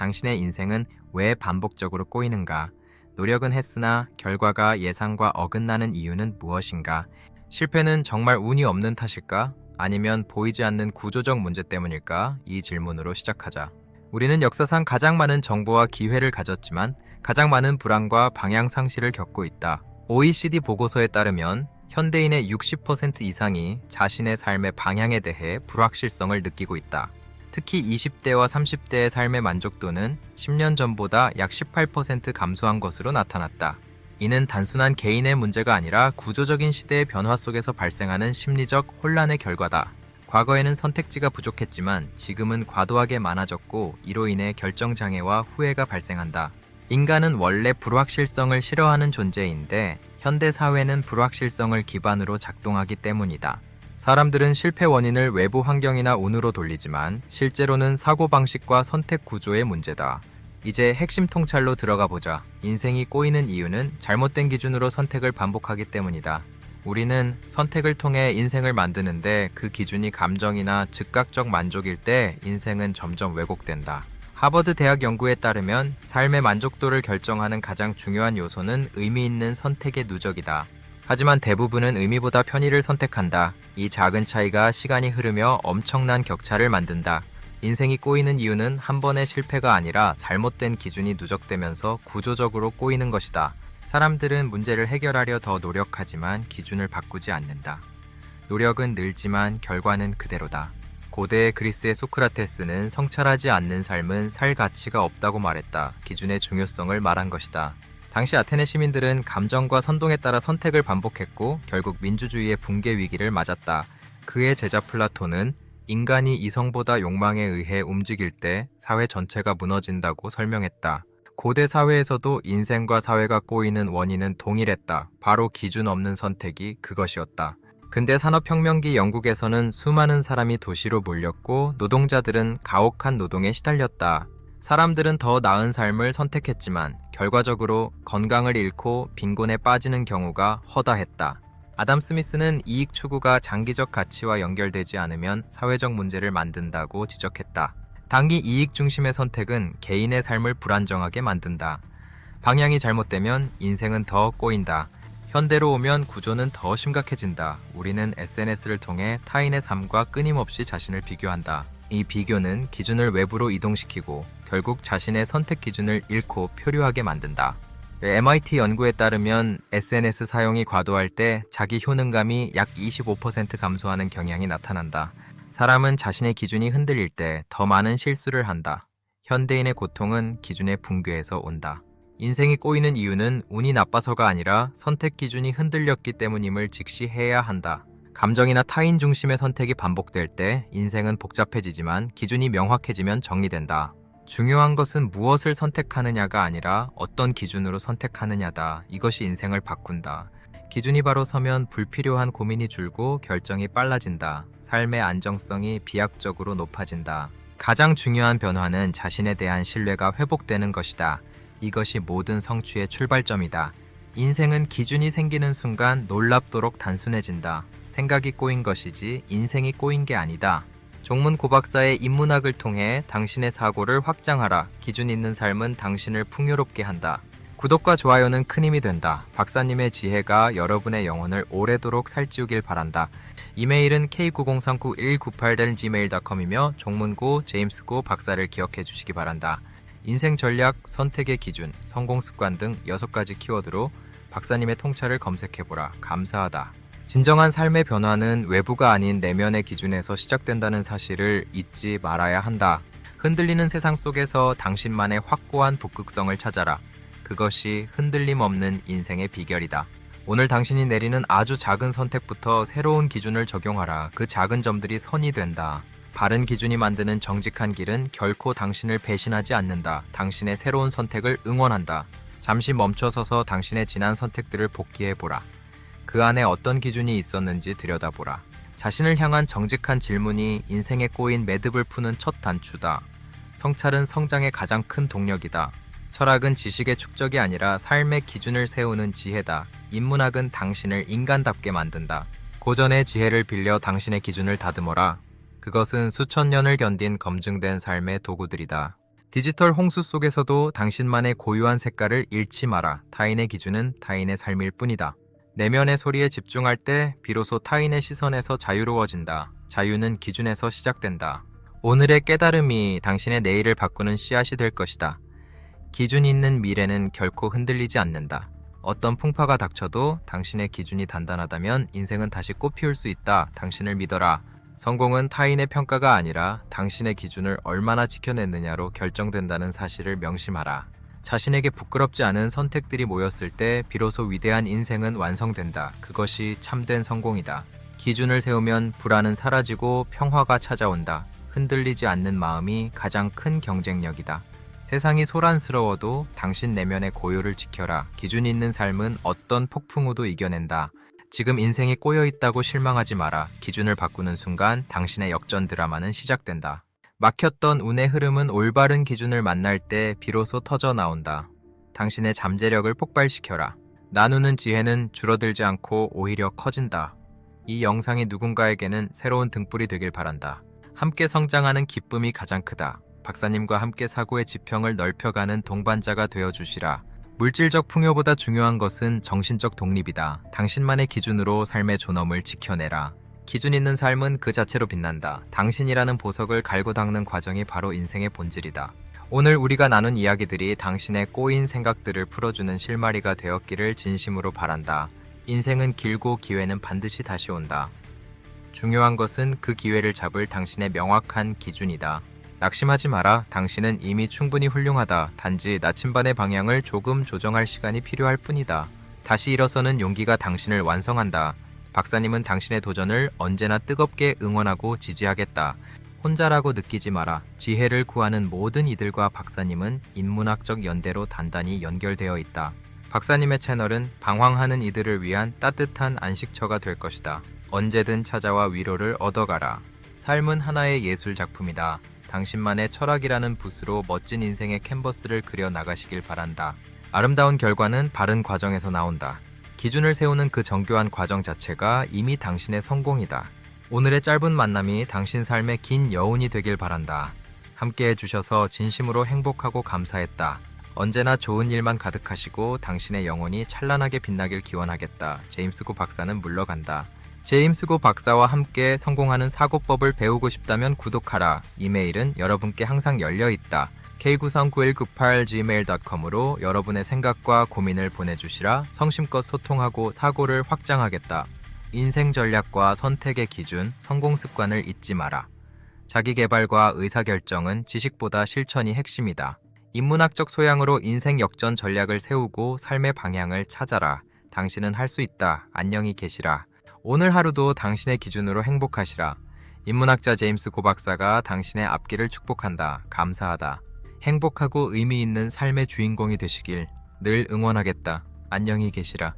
당신의 인생은 왜 반복적으로 꼬이는가? 노력은 했으나 결과가 예상과 어긋나는 이유는 무엇인가? 실패는 정말 운이 없는 탓일까? 아니면 보이지 않는 구조적 문제 때문일까? 이 질문으로 시작하자. 우리는 역사상 가장 많은 정보와 기회를 가졌지만 가장 많은 불안과 방향 상실을 겪고 있다. OECD 보고서에 따르면 현대인의 60% 이상이 자신의 삶의 방향에 대해 불확실성을 느끼고 있다. 특히 20대와 30대의 삶의 만족도는 10년 전보다 약 18% 감소한 것으로 나타났다. 이는 단순한 개인의 문제가 아니라 구조적인 시대의 변화 속에서 발생하는 심리적 혼란의 결과다. 과거에는 선택지가 부족했지만 지금은 과도하게 많아졌고 이로 인해 결정장애와 후회가 발생한다. 인간은 원래 불확실성을 싫어하는 존재인데 현대 사회는 불확실성을 기반으로 작동하기 때문이다. 사람들은 실패 원인을 외부 환경이나 운으로 돌리지만 실제로는 사고방식과 선택 구조의 문제다. 이제 핵심 통찰로 들어가 보자. 인생이 꼬이는 이유는 잘못된 기준으로 선택을 반복하기 때문이다. 우리는 선택을 통해 인생을 만드는데 그 기준이 감정이나 즉각적 만족일 때 인생은 점점 왜곡된다. 하버드 대학 연구에 따르면 삶의 만족도를 결정하는 가장 중요한 요소는 의미 있는 선택의 누적이다. 하지만 대부분은 의미보다 편의를 선택한다. 이 작은 차이가 시간이 흐르며 엄청난 격차를 만든다. 인생이 꼬이는 이유는 한 번의 실패가 아니라 잘못된 기준이 누적되면서 구조적으로 꼬이는 것이다. 사람들은 문제를 해결하려 더 노력하지만 기준을 바꾸지 않는다. 노력은 늘지만 결과는 그대로다. 고대 그리스의 소크라테스는 성찰하지 않는 삶은 살 가치가 없다고 말했다. 기준의 중요성을 말한 것이다. 당시 아테네 시민들은 감정과 선동에 따라 선택을 반복했고 결국 민주주의의 붕괴 위기를 맞았다. 그의 제자 플라톤은 인간이 이성보다 욕망에 의해 움직일 때 사회 전체가 무너진다고 설명했다. 고대 사회에서도 인생과 사회가 꼬이는 원인은 동일했다. 바로 기준 없는 선택이 그것이었다. 근대 산업혁명기 영국에서는 수많은 사람이 도시로 몰렸고 노동자들은 가혹한 노동에 시달렸다. 사람들은 더 나은 삶을 선택했지만 결과적으로 건강을 잃고 빈곤에 빠지는 경우가 허다했다. 아담 스미스는 이익 추구가 장기적 가치와 연결되지 않으면 사회적 문제를 만든다고 지적했다. 단기 이익 중심의 선택은 개인의 삶을 불안정하게 만든다. 방향이 잘못되면 인생은 더 꼬인다. 현대로 오면 구조는 더 심각해진다. 우리는 SNS를 통해 타인의 삶과 끊임없이 자신을 비교한다. 이 비교는 기준을 외부로 이동시키고 결국 자신의 선택 기준을 잃고 표류하게 만든다. MIT 연구에 따르면 SNS 사용이 과도할 때 자기 효능감이 약 25% 감소하는 경향이 나타난다. 사람은 자신의 기준이 흔들릴 때 더 많은 실수를 한다. 현대인의 고통은 기준의 붕괴에서 온다. 인생이 꼬이는 이유는 운이 나빠서가 아니라 선택 기준이 흔들렸기 때문임을 직시해야 한다. 감정이나 타인 중심의 선택이 반복될 때 인생은 복잡해지지만 기준이 명확해지면 정리된다. 중요한 것은 무엇을 선택하느냐가 아니라 어떤 기준으로 선택하느냐다. 이것이 인생을 바꾼다. 기준이 바로 서면 불필요한 고민이 줄고 결정이 빨라진다. 삶의 안정성이 비약적으로 높아진다. 가장 중요한 변화는 자신에 대한 신뢰가 회복되는 것이다. 이것이 모든 성취의 출발점이다. 인생은 기준이 생기는 순간 놀랍도록 단순해진다. 생각이 꼬인 것이지 인생이 꼬인 게 아니다. 종문 고박사의 인문학을 통해 당신의 사고를 확장하라. 기준 있는 삶은 당신을 풍요롭게 한다. 구독과 좋아요는 큰 힘이 된다. 박사님의 지혜가 여러분의 영혼을 오래도록 살찌우길 바란다. 이메일은 k90391998@gmail.com이며 종문고 제임스고 박사를 기억해 주시기 바란다. 인생 전략, 선택의 기준, 성공 습관 등 6가지 키워드로 박사님의 통찰을 검색해보라. 감사하다. 진정한 삶의 변화는 외부가 아닌 내면의 기준에서 시작된다는 사실을 잊지 말아야 한다. 흔들리는 세상 속에서 당신만의 확고한 북극성을 찾아라. 그것이 흔들림 없는 인생의 비결이다. 오늘 당신이 내리는 아주 작은 선택부터 새로운 기준을 적용하라. 그 작은 점들이 선이 된다. 바른 기준이 만드는 정직한 길은 결코 당신을 배신하지 않는다. 당신의 새로운 선택을 응원한다. 잠시 멈춰서서 당신의 지난 선택들을 복기해보라. 그 안에 어떤 기준이 있었는지 들여다보라. 자신을 향한 정직한 질문이 인생에 꼬인 매듭을 푸는 첫 단추다. 성찰은 성장의 가장 큰 동력이다. 철학은 지식의 축적이 아니라 삶의 기준을 세우는 지혜다. 인문학은 당신을 인간답게 만든다. 고전의 지혜를 빌려 당신의 기준을 다듬어라. 그것은 수천 년을 견딘 검증된 삶의 도구들이다. 디지털 홍수 속에서도 당신만의 고유한 색깔을 잃지 마라. 타인의 기준은 타인의 삶일 뿐이다. 내면의 소리에 집중할 때 비로소 타인의 시선에서 자유로워진다. 자유는 기준에서 시작된다. 오늘의 깨달음이 당신의 내일을 바꾸는 씨앗이 될 것이다. 기준이 있는 미래는 결코 흔들리지 않는다. 어떤 풍파가 닥쳐도 당신의 기준이 단단하다면 인생은 다시 꽃피울 수 있다. 당신을 믿어라. 성공은 타인의 평가가 아니라 당신의 기준을 얼마나 지켜냈느냐로 결정된다는 사실을 명심하라. 자신에게 부끄럽지 않은 선택들이 모였을 때 비로소 위대한 인생은 완성된다. 그것이 참된 성공이다. 기준을 세우면 불안은 사라지고 평화가 찾아온다. 흔들리지 않는 마음이 가장 큰 경쟁력이다. 세상이 소란스러워도 당신 내면의 고요를 지켜라. 기준이 있는 삶은 어떤 폭풍우도 이겨낸다. 지금 인생이 꼬여있다고 실망하지 마라. 기준을 바꾸는 순간 당신의 역전 드라마는 시작된다. 막혔던 운의 흐름은 올바른 기준을 만날 때 비로소 터져 나온다. 당신의 잠재력을 폭발시켜라. 나누는 지혜는 줄어들지 않고 오히려 커진다. 이 영상이 누군가에게는 새로운 등불이 되길 바란다. 함께 성장하는 기쁨이 가장 크다. 박사님과 함께 사고의 지평을 넓혀가는 동반자가 되어주시라. 물질적 풍요보다 중요한 것은 정신적 독립이다. 당신만의 기준으로 삶의 존엄을 지켜내라. 기준 있는 삶은 그 자체로 빛난다. 당신이라는 보석을 갈고 닦는 과정이 바로 인생의 본질이다. 오늘 우리가 나눈 이야기들이 당신의 꼬인 생각들을 풀어주는 실마리가 되었기를 진심으로 바란다. 인생은 길고 기회는 반드시 다시 온다. 중요한 것은 그 기회를 잡을 당신의 명확한 기준이다. 낙심하지 마라. 당신은 이미 충분히 훌륭하다. 단지 나침반의 방향을 조금 조정할 시간이 필요할 뿐이다. 다시 일어서는 용기가 당신을 완성한다. 박사님은 당신의 도전을 언제나 뜨겁게 응원하고 지지하겠다. 혼자라고 느끼지 마라. 지혜를 구하는 모든 이들과 박사님은 인문학적 연대로 단단히 연결되어 있다. 박사님의 채널은 방황하는 이들을 위한 따뜻한 안식처가 될 것이다. 언제든 찾아와 위로를 얻어가라. 삶은 하나의 예술 작품이다. 당신만의 철학이라는 붓으로 멋진 인생의 캔버스를 그려 나가시길 바란다. 아름다운 결과는 바른 과정에서 나온다. 기준을 세우는 그 정교한 과정 자체가 이미 당신의 성공이다. 오늘의 짧은 만남이 당신 삶의 긴 여운이 되길 바란다. 함께 해주셔서 진심으로 행복하고 감사했다. 언제나 좋은 일만 가득하시고 당신의 영혼이 찬란하게 빛나길 기원하겠다. 제임스 고 박사는 물러간다. 제임스 고 박사와 함께 성공하는 사고법을 배우고 싶다면 구독하라. 이메일은 여러분께 항상 열려있다. k939198gmail.com으로 여러분의 생각과 고민을 보내주시라. 성심껏 소통하고 사고를 확장하겠다. 인생 전략과 선택의 기준, 성공 습관을 잊지 마라. 자기개발과 의사결정은 지식보다 실천이 핵심이다. 인문학적 소양으로 인생 역전 전략을 세우고 삶의 방향을 찾아라. 당신은 할 수 있다. 안녕히 계시라. 오늘 하루도 당신의 기준으로 행복하시라. 인문학자 제임스 고 박사가 당신의 앞길을 축복한다. 감사하다. 행복하고 의미 있는 삶의 주인공이 되시길 늘 응원하겠다. 안녕히 계시라.